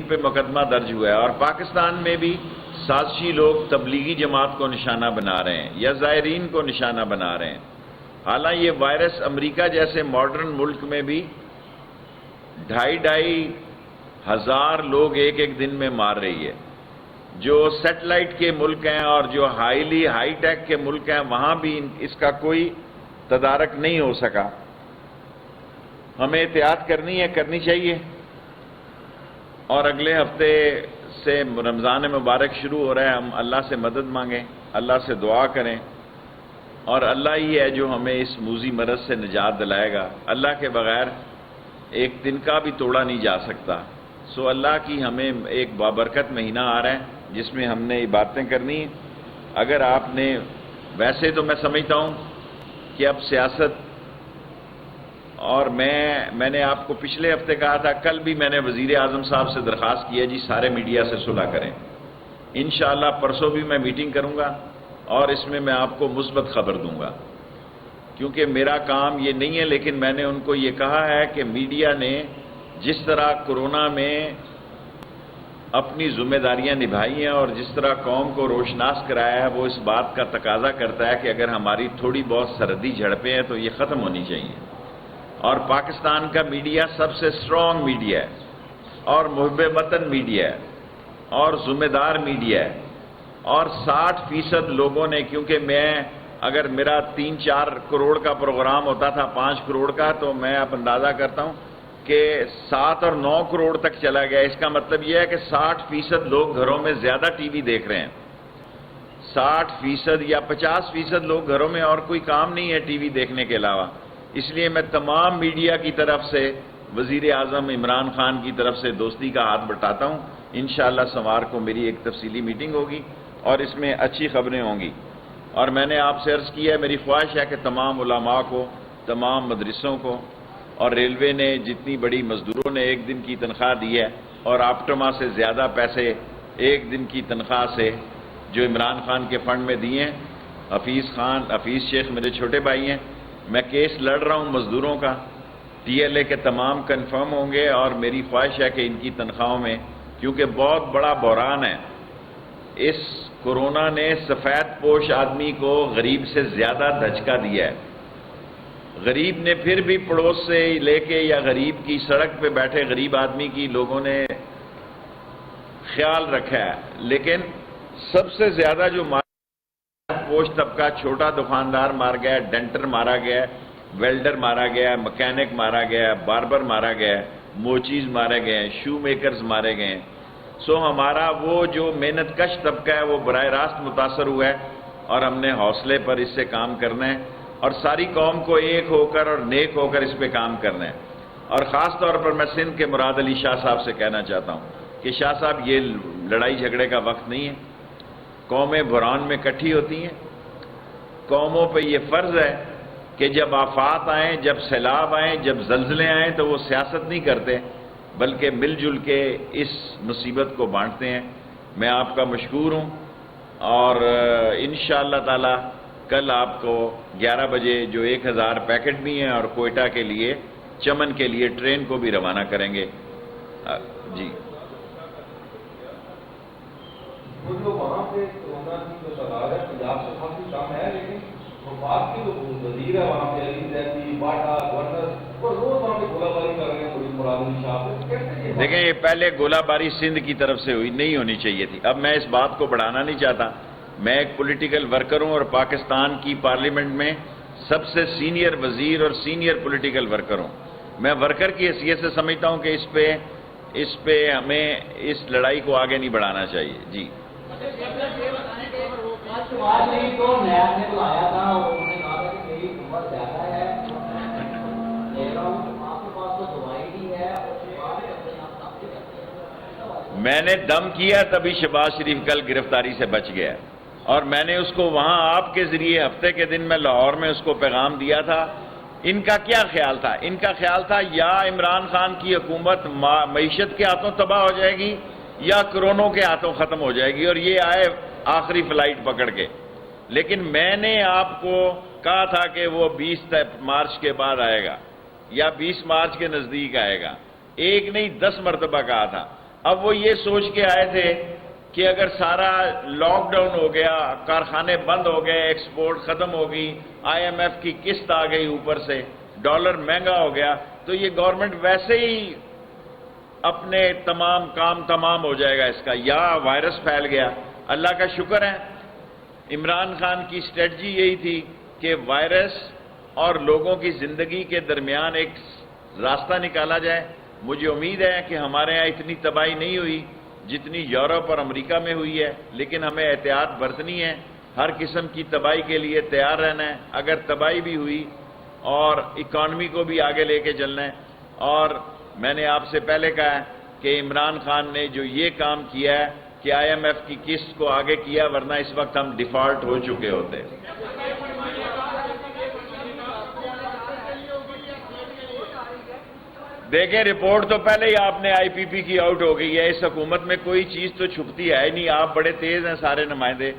پہ مقدمہ درج ہوا ہے، اور پاکستان میں بھی سازشی لوگ تبلیغی جماعت کو نشانہ بنا رہے ہیں یا زائرین کو نشانہ بنا رہے ہیں۔ حالانکہ یہ وائرس امریکہ جیسے ماڈرن ملک میں بھی 2,500 ہزار لوگ ایک ایک دن میں مار رہی ہے۔ جو سیٹلائٹ کے ملک ہیں اور جو ہائی ٹیک کے ملک ہیں وہاں بھی اس کا کوئی تدارک نہیں ہو سکا۔ ہمیں احتیاط کرنی چاہیے، اور اگلے ہفتے سے رمضان مبارک شروع ہو رہا ہے، ہم اللہ سے مدد مانگیں، اللہ سے دعا کریں، اور اللہ ہی ہے جو ہمیں اس موذی مرض سے نجات دلائے گا۔ اللہ کے بغیر ایک دن کا بھی توڑا نہیں جا سکتا۔ سو اللہ کی ہمیں ایک بابرکت مہینہ آ رہا ہے جس میں ہم نے عبادتیں کرنی ہیں۔ اگر آپ نے، ویسے تو میں سمجھتا ہوں کہ اب سیاست، اور میں نے آپ کو پچھلے ہفتے کہا تھا، کل بھی میں نے وزیر اعظم صاحب سے درخواست کی ہے جی سارے میڈیا سے صلح کریں۔ انشاءاللہ پرسوں بھی میں میٹنگ کروں گا اور اس میں آپ کو مثبت خبر دوں گا، کیونکہ میرا کام یہ نہیں ہے، لیکن میں نے ان کو یہ کہا ہے کہ میڈیا نے جس طرح کورونا میں اپنی ذمہ داریاں نبھائی ہیں اور جس طرح قوم کو روشناس کرایا ہے، وہ اس بات کا تقاضا کرتا ہے کہ اگر ہماری تھوڑی بہت سرحدی جھڑپیں ہیں تو یہ ختم ہونی چاہیے۔ اور پاکستان کا میڈیا سب سے اسٹرانگ میڈیا ہے، اور محب وطن میڈیا ہے، اور ذمہ دار میڈیا ہے، اور 60% لوگوں نے، کیونکہ اگر میرا 3-4 کروڑ کا پروگرام ہوتا تھا 5 کروڑ کا، تو میں اب اندازہ کرتا ہوں کہ 7 اور 9 کروڑ تک چلا گیا۔ اس کا مطلب یہ ہے کہ 60% لوگ گھروں میں زیادہ ٹی وی دیکھ رہے ہیں، 60% یا 50% لوگ گھروں میں اور کوئی کام نہیں ہے ٹی وی دیکھنے کے علاوہ۔ اس لیے میں تمام میڈیا کی طرف سے وزیر اعظم عمران خان کی طرف سے دوستی کا ہاتھ بٹاتا ہوں۔ انشاءاللہ سوار کو میری ایک تفصیلی میٹنگ ہوگی اور اس میں اچھی خبریں ہوں گی۔ اور میں نے آپ سے عرض کیا ہے، میری خواہش ہے کہ تمام علماء کو، تمام مدرسوں کو، اور ریلوے نے جتنی بڑی مزدوروں نے ایک دن کی تنخواہ دی ہے، اور آپٹما سے زیادہ پیسے ایک دن کی تنخواہ سے جو عمران خان کے فنڈ میں دیے ہیں، حفیظ شیخ میرے چھوٹے بھائی ہیں، میں کیس لڑ رہا ہوں مزدوروں کا، TLA کے تمام کنفرم ہوں گے، اور میری خواہش ہے کہ ان کی تنخواہوں میں، کیونکہ بہت بڑا بحران ہے، اس کورونا نے سفید پوش آدمی کو غریب سے زیادہ دھچکا دیا ہے۔ غریب نے پھر بھی پڑوس سے لے کے یا غریب کی سڑک پہ بیٹھے غریب آدمی کی لوگوں نے خیال رکھا ہے، لیکن سب سے زیادہ جو پوش طبقہ، چھوٹا دکاندار مار گیا، ڈینٹر مارا گیا، ویلڈر مارا گیا، مکینک مارا گیا، باربر مارا گیا، موچیز مارے گئے، شو میکرز مارے گئے۔ سو ہمارا وہ جو محنت کش طبقہ ہے وہ براہ راست متاثر ہوا ہے، اور ہم نے حوصلے پر اس سے کام کرنا ہے، اور ساری قوم کو ایک ہو کر اور نیک ہو کر اس پہ کام کرنا ہے۔ اور خاص طور پر میں سندھ کے مراد علی شاہ صاحب سے کہنا چاہتا ہوں کہ شاہ صاحب یہ لڑائی جھگڑے کا وقت نہیں ہے، قومیں بحران میں اکٹھی ہوتی ہیں، قوموں پہ یہ فرض ہے کہ جب آفات آئیں، جب سیلاب آئیں، جب زلزلے آئیں تو وہ سیاست نہیں کرتے بلکہ مل جل کے اس مصیبت کو بانٹتے ہیں۔ میں آپ کا مشکور ہوں، اور انشاءاللہ تعالی کل آپ کو 11 بجے جو 1000 پیکٹ بھی ہیں اور کوئٹہ کے لیے، چمن کے لیے ٹرین کو بھی روانہ کریں گے۔ جی وہاں سے کورونا کی جو تعداد ہے پنجاب سے کافی کم ہے، لیکن وفاق کی جو وزیر ہے وہاں پہ علی زیدی، باٹا، گورنر، وہ روز وہاں پہ گولہ باری کر رہے ہیں پولیس مراد علی شاہ پہ۔ دیکھیں، یہ پہلے گولہ باری سندھ کی طرف سے ہوئی، نہیں ہونی چاہیے تھی۔ اب میں اس بات کو بڑھانا نہیں چاہتا، میں ایک پولیٹیکل ورکر ہوں اور پاکستان کی پارلیمنٹ میں سب سے سینئر وزیر اور سینئر پولیٹیکل ورکر ہوں۔ میں ورکر کی حیثیت سے سمجھتا ہوں کہ اس پہ ہمیں اس لڑائی کو آگے نہیں بڑھانا چاہیے۔ جی میں نے دم کیا تبھی شہباز شریف کل گرفتاری سے بچ گیا، اور میں نے اس کو وہاں آپ کے ذریعے ہفتے کے دن میں لاہور میں اس کو پیغام دیا تھا۔ ان کا کیا خیال تھا؟ ان کا خیال تھا یا عمران خان کی حکومت معیشت کے ہاتھوں تباہ ہو جائے گی یا کرونوں کے ہاتھوں ختم ہو جائے گی، اور یہ آئے آخری فلائٹ پکڑ کے۔ لیکن میں نے آپ کو کہا تھا کہ وہ 20 مارچ کے بعد آئے گا یا 20 مارچ کے نزدیک آئے گا، ایک نہیں 10 مرتبہ کہا تھا۔ اب وہ یہ سوچ کے آئے تھے کہ اگر سارا لاک ڈاؤن ہو گیا، کارخانے بند ہو گئے، ایکسپورٹ ختم ہو گئی، آئی ایم ایف کی قسط آ گئی اوپر سے، ڈالر مہنگا ہو گیا، تو یہ گورنمنٹ ویسے ہی اپنے تمام ہو جائے گا اس کا، یا وائرس پھیل گیا۔ اللہ کا شکر ہے عمران خان کی اسٹریٹجی یہی تھی کہ وائرس اور لوگوں کی زندگی کے درمیان ایک راستہ نکالا جائے۔ مجھے امید ہے کہ ہمارے ہاں اتنی تباہی نہیں ہوئی جتنی یورپ اور امریکہ میں ہوئی ہے، لیکن ہمیں احتیاط برتنی ہے، ہر قسم کی تباہی کے لیے تیار رہنا ہے۔ اگر تباہی بھی ہوئی اور اکانومی کو بھی آگے لے کے چلنا ہے، اور میں نے آپ سے پہلے کہا ہے کہ عمران خان نے جو یہ کام کیا ہے کہ آئی ایم ایف کی قسط کو آگے کیا، ورنہ اس وقت ہم ڈیفالٹ ہو چکے ہوتے۔ دیکھیں رپورٹ تو پہلے ہی آپ نے آئی پی پی کی آؤٹ ہو گئی ہے، اس حکومت میں کوئی چیز تو چھپتی ہے نہیں، آپ بڑے تیز ہیں سارے نمائندے۔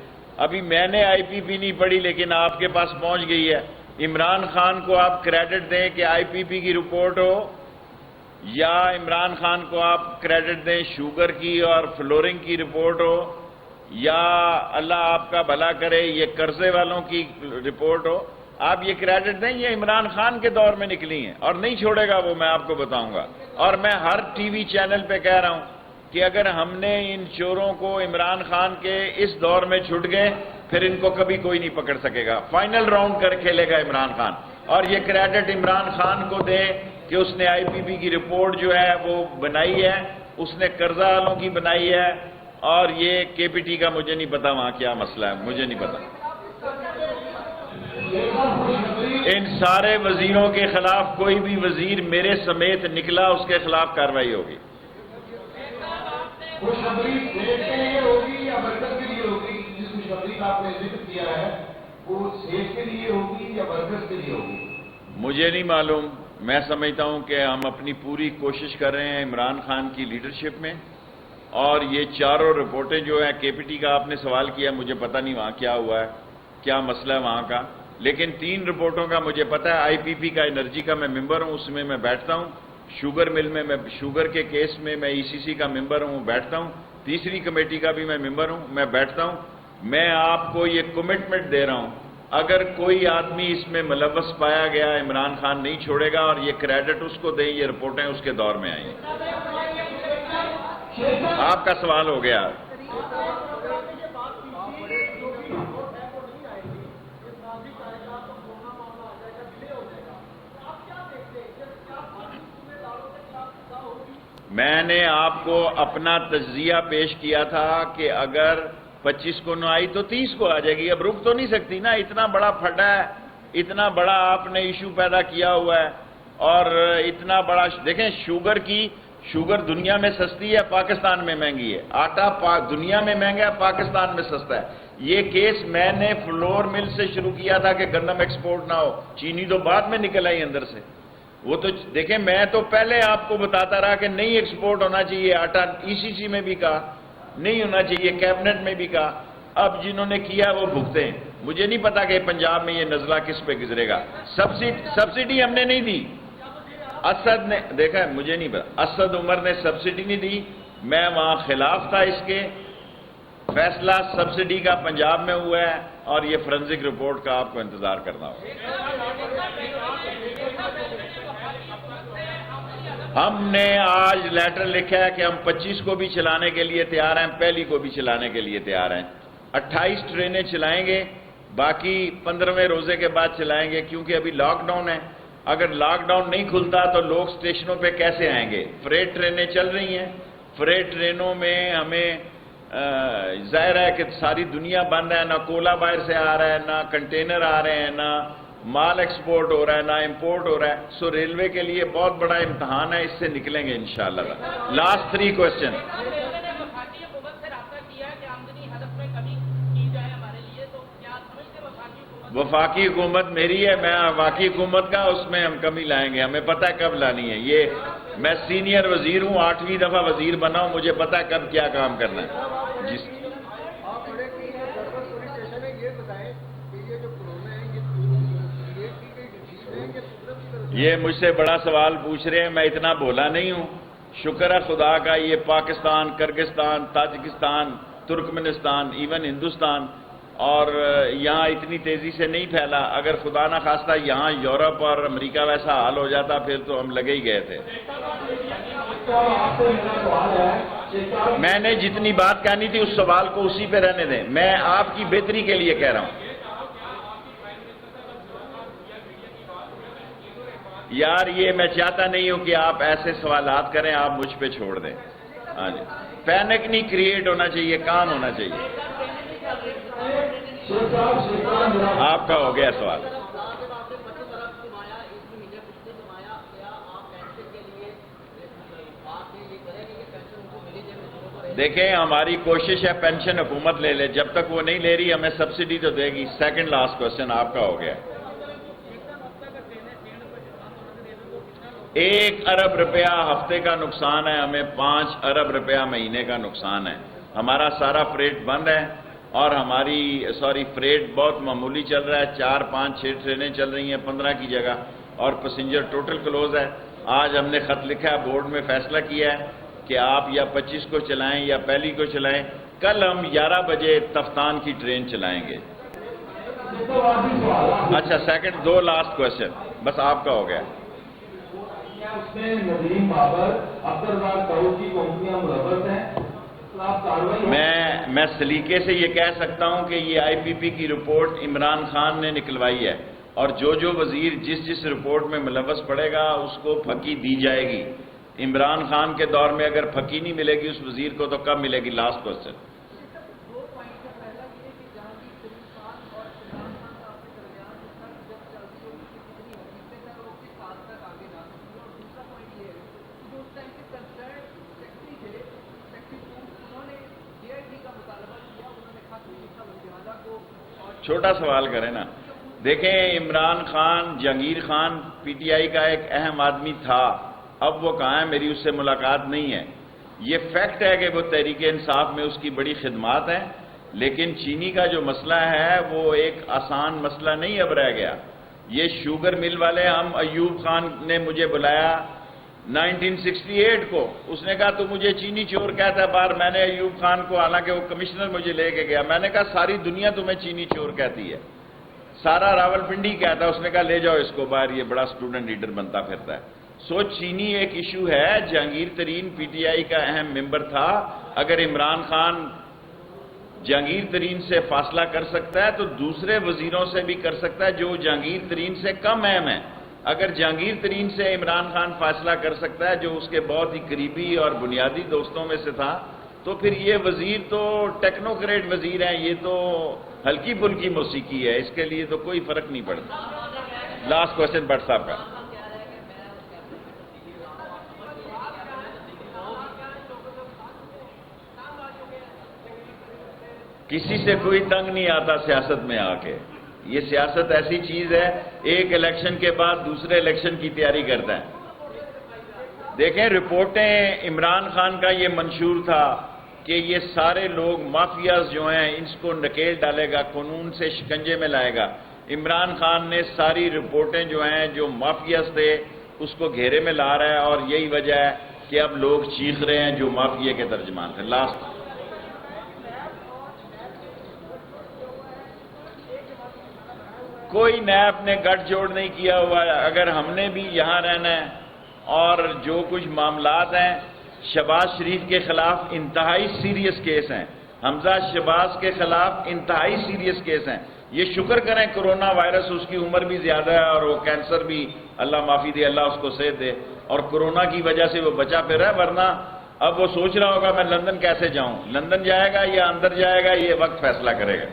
ابھی میں نے آئی پی پی نہیں پڑھی لیکن آپ کے پاس پہنچ گئی ہے۔ عمران خان کو آپ کریڈٹ دیں کہ آئی پی پی کی رپورٹ ہو، یا عمران خان کو آپ کریڈٹ دیں شوگر کی اور فلورنگ کی رپورٹ ہو، یا اللہ آپ کا بھلا کرے یہ قرضے والوں کی رپورٹ ہو، آپ یہ کریڈٹ دیں یہ عمران خان کے دور میں نکلی ہیں اور نہیں چھوڑے گا وہ، میں آپ کو بتاؤں گا۔ اور میں ہر ٹی وی چینل پہ کہہ رہا ہوں کہ اگر ہم نے ان چوروں کو عمران خان کے اس دور میں چھوٹ گئے پھر ان کو کبھی کوئی نہیں پکڑ سکے گا، فائنل راؤنڈ کر کھیلے گا عمران خان۔ اور یہ کریڈٹ عمران خان کو دیں کہ اس نے آئی پی پی کی رپورٹ جو ہے وہ بنائی ہے، اس نے قرضہ والوں کی بنائی ہے، اور یہ کے پی ٹی کا مجھے نہیں پتا وہاں کیا مسئلہ ہے، مجھے نہیں پتا۔ ان سارے وزیروں کے خلاف کوئی بھی وزیر میرے سمیت نکلا اس کے خلاف کارروائی ہوگی۔ خوشخبری صحت کے لیے ہوگی یا ورکر کے لیے ہوگی؟ جس خوشخبری کا آپ نے ذکر کیا ہے وہ صحت کے لیے ہوگی یا ورکر کے لیے ہوگی؟ مجھے نہیں معلوم، میں سمجھتا ہوں کہ ہم اپنی پوری کوشش کر رہے ہیں عمران خان کی لیڈرشپ میں، اور یہ چاروں رپورٹیں جو ہیں کے پی ٹی کا آپ نے سوال کیا، مجھے پتہ نہیں وہاں کیا ہوا ہے، کیا مسئلہ ہے وہاں کا، لیکن 3 رپورٹوں کا مجھے پتہ ہے۔ آئی پی پی کا انرجی کا میں ممبر ہوں، اس میں میں بیٹھتا ہوں، شوگر مل میں شوگر کے کیس میں میں ای سی سی کا ممبر ہوں، بیٹھتا ہوں، تیسری کمیٹی کا بھی میں ممبر ہوں، میں بیٹھتا ہوں۔ میں آپ کو یہ کمٹمنٹ دے رہا ہوں، اگر کوئی آدمی اس میں ملوث پایا گیا عمران خان نہیں چھوڑے گا، اور یہ کریڈٹ اس کو دیں، یہ رپورٹیں اس کے دور میں آئیں۔ آپ کا سوال ہو گیا۔ میں نے آپ کو اپنا تجزیہ پیش کیا تھا کہ اگر 25 کو نہ آئی تو 30 کو آ جائے گی، اب رک تو نہیں سکتی نا، اتنا بڑا پھٹا ہے، اتنا بڑا آپ نے ایشو پیدا کیا ہوا ہے، اور اتنا بڑا دیکھیں شوگر دنیا میں سستی ہے، پاکستان میں مہنگی ہے، آٹا دنیا میں مہنگا ہے، پاکستان میں سستا ہے۔ یہ کیس میں نے فلور مل سے شروع کیا تھا کہ گندم ایکسپورٹ نہ ہو، چینی تو بعد میں نکل آئی اندر سے۔ وہ تو دیکھیں میں تو پہلے آپ کو بتاتا رہا کہ نہیں ایکسپورٹ ہونا چاہیے آٹا، ای سی سی میں بھی کہا نہیں ہونا چاہیے، کیبنٹ میں بھی کہا، اب جنہوں نے کیا وہ بھگتے ہیں۔ مجھے نہیں پتا کہ پنجاب میں یہ نزلہ کس پہ گزرے گا۔ سبسڈی ہم نے نہیں دی، اسد نے، دیکھا مجھے نہیں پتا، اسد عمر نے سبسڈی نہیں دی، میں وہاں خلاف تھا اس کے، فیصلہ سبسڈی کا پنجاب میں ہوا ہے، اور یہ فرنزک رپورٹ کا آپ کو انتظار کرنا ہوگا۔ ہم نے آج لیٹر لکھا ہے کہ ہم 25 کو بھی چلانے کے لیے تیار ہیں، پہلی کو بھی چلانے کے لیے تیار ہیں، 28 ٹرینیں چلائیں گے، باقی 15ویں روزے کے بعد چلائیں گے، کیونکہ ابھی لاک ڈاؤن ہے۔ اگر لاک ڈاؤن نہیں کھلتا تو لوگ اسٹیشنوں پہ کیسے آئیں گے؟ فریٹ ٹرینیں چل رہی ہیں، فریٹ ٹرینوں میں ہمیں ظاہر ہے کہ ساری دنیا بند ہے، نہ کولا باہر سے آ رہا ہے، نہ کنٹینر آ رہے ہیں، نہ مال ایکسپورٹ ہو رہا ہے، نہ امپورٹ ہو رہا ہے۔ سو ریلوے کے لیے بہت بڑا امتحان ہے، اس سے نکلیں گے انشاءاللہ۔ Last 3 question. وفاقی حکومت میری ہے، میں وفاقی حکومت کا، اس میں ہم کمی لائیں گے، ہمیں پتہ ہے کب لانی ہے۔ یہ میں سینئر وزیر ہوں، 8ویں دفعہ وزیر بنا ہوں، مجھے پتہ ہے کب کیا کام کرنا ہے۔ جس یہ مجھ سے بڑا سوال پوچھ رہے ہیں، میں اتنا بولا نہیں ہوں، شکر ہے خدا کا یہ پاکستان، کرگستان، تاجکستان، ترکمنستان، ایون ہندوستان اور یہاں اتنی تیزی سے نہیں پھیلا. اگر خدا نہ خواستہ یہاں یورپ اور امریکہ ویسا حال ہو جاتا پھر تو ہم لگے ہی گئے تھے. میں نے جتنی بات کہنی تھی اس سوال کو اسی پہ رہنے دیں. میں آپ کی بہتری کے لیے کہہ رہا ہوں. یار یہ میں چاہتا نہیں ہوں کہ آپ ایسے سوالات کریں، آپ مجھ پہ چھوڑ دیں. ہاں جی، پینک نہیں کریٹ ہونا چاہیے، کام ہونا چاہیے. آپ کا ہو گیا سوال. دیکھیں ہماری کوشش ہے پینشن حکومت لے لے، جب تک وہ نہیں لے رہی ہمیں سبسڈی تو دے گی. سیکنڈ لاسٹ کوشچن آپ کا ہو گیا. 1 ارب روپیہ ہفتے کا نقصان ہے ہمیں، 5 ارب روپیہ مہینے کا نقصان ہے. ہمارا سارا فریٹ بند ہے اور فریٹ بہت معمولی چل رہا ہے. 4 5 6 ٹرینیں چل رہی ہیں 15 کی جگہ اور پیسنجر ٹوٹل کلوز ہے. آج ہم نے خط لکھا ہے، بورڈ میں فیصلہ کیا ہے کہ آپ یا 25 کو چلائیں یا پہلی کو چلائیں. کل ہم 11 بجے تفتان کی ٹرین چلائیں گے. اچھا سیکنڈ 2 لاسٹ کوشچن بس آپ کا ہو گیا. اس میں ندیم بابر، عبدالرزاق داؤد کی کمپنیاں ملوث ہیں. میں سلیقے سے یہ کہہ سکتا ہوں کہ یہ آئی پی پی کی رپورٹ عمران خان نے نکلوائی ہے اور جو وزیر جس رپورٹ میں ملوث پڑے گا اس کو پھکی دی جائے گی. عمران خان کے دور میں اگر پھکی نہیں ملے گی اس وزیر کو تو کب ملے گی؟ Last question. چھوٹا سوال کریں نا. دیکھیں Imran Khan, Jahangir Khan P T I کا ایک اہم آدمی تھا، اب وہ کہاں ہے؟ میری اس سے ملاقات نہیں ہے. یہ فیکٹ ہے کہ وہ تحریک انصاف میں اس کی بڑی خدمات ہیں، لیکن چینی کا جو مسئلہ ہے وہ ایک آسان مسئلہ نہیں اب رہ گیا. یہ شوگر مل والے، ہم ایوب خان نے مجھے بلایا 1968 کو، اس نے کہا تو مجھے چینی چور کہتا ہے باہر. میں نے ایوب خان کو، حالانکہ وہ کمشنر مجھے لے کے گیا، میں نے کہا ساری دنیا تمہیں چینی چور کہتی ہے، سارا راول پنڈی کہتا ہے. اس نے کہا لے جاؤ اس کو باہر، یہ بڑا اسٹوڈنٹ لیڈر بنتا پھرتا ہے. چینی ایک ایشو ہے. جہانگیر ترین پی ٹی آئی کا اہم ممبر تھا. اگر عمران خان جہانگیر ترین سے فاصلہ کر سکتا ہے تو دوسرے وزیروں سے بھی کر سکتا ہے جو جہانگیر ترین سے کم اہم ہیں. اگر جہانگیر ترین سے عمران خان فاصلہ کر سکتا ہے جو اس کے بہت ہی قریبی اور بنیادی دوستوں میں سے تھا، تو پھر یہ وزیر تو ٹیکنوکریٹ وزیر ہیں، یہ تو ہلکی پھلکی موسیقی ہے، اس کے لیے تو کوئی فرق نہیں پڑتا. لاسٹ کوشچن بٹ صاحب کا. کسی سے کوئی تنگ نہیں آتا سیاست میں آ کے. یہ سیاست ایسی چیز ہے، ایک الیکشن کے بعد دوسرے الیکشن کی تیاری کرتا ہے. دیکھیں رپورٹیں عمران خان کا یہ منشور تھا کہ یہ سارے لوگ مافیاز جو ہیں اس کو نکیل ڈالے گا، قانون سے شکنجے میں لائے گا. عمران خان نے ساری رپورٹیں جو ہیں جو مافیاز تھے اس کو گھیرے میں لا رہا ہے اور یہی وجہ ہے کہ اب لوگ چیخ رہے ہیں جو مافیا کے ترجمان تھے. لاسٹ کوئی نیب نے گٹھ جوڑ نہیں کیا ہوا ہے. اگر ہم نے بھی یہاں رہنا ہے اور جو کچھ معاملات ہیں، شہباز شریف کے خلاف انتہائی سیریس کیس ہیں، حمزہ شہباز کے خلاف انتہائی سیریس کیس ہیں. یہ شکر کریں کرونا وائرس، اس کی عمر بھی زیادہ ہے اور وہ کینسر بھی اللہ معافی دے، اللہ اس کو صحت دے، اور کرونا کی وجہ سے وہ بچا پھر ہے. ورنہ اب وہ سوچ رہا ہوگا میں لندن کیسے جاؤں. لندن جائے گا یا اندر جائے گا یہ وقت فیصلہ کرے گا.